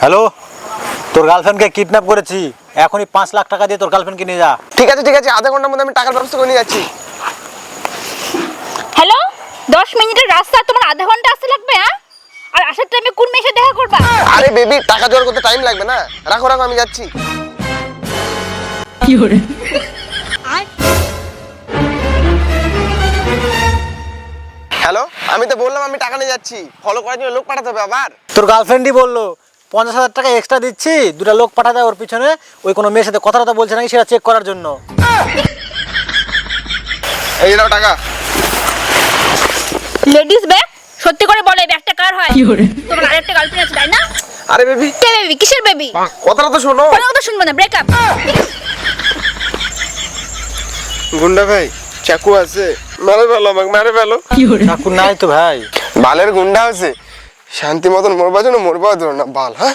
Hello, তোর গার্লফ্রেন্ডকে kidnap করেছি। এখনই 5 লাখ টাকা দিয়ে তোর গার্লফ্রেন্ডকে নিয়ে যা। ঠিক আছে আধা ঘন্টার মধ্যে আমি টাকার ব্যবস্থা করে নিয়ে যাচ্ছি। হ্যালো, 10 মিনিটের রাস্তা তোমার আধা ঘন্টা আসতে লাগবে? হ্যাঁ, আর আসার টাইমে কোন মেয়ে সাথে দেখা করবা? আরে বেবি, টাকা জোগাড় করতে টাইম লাগবে না, রাখো রাখো আমি যাচ্ছি। হ্যালো, আমি তো বললাম আমি টাকা নিয়ে যাচ্ছি, ফলো করার জন্য লোক পাঠাতে হবে আবার। তোর গার্লফ্রেন্ডই বললো 50,000 টাকা এক্সট্রা দিচ্ছি, দুটা লোক পাঠা দেয় ওর পিছনে। ওই কোনো মেয়ের সাথে কথা বলছে নাকি সেটা চেক করার জন্য। এই নাও টাকা। Ladies bag? সত্যি করে বলো এই ব্যাগটা কার হয়? তোমার আরেকটা গার্লফ্রেন্ড আছে তাই না? আরে বেবি, কে বেবি? কিসের বেবি? কথাটা তো শোনো। কোনো কথা শুনবো না, ব্রেকআপ। গুন্ডা ভাই, চাকু আছে, মেরে ফেলো আমাকে, মেরে ফেলো। চাকু নাই তো ভাই। বালের গুন্ডা আছে, শান্তি মতন মরবার জন্য মরবা ধরো না বাল। হ্যাঁ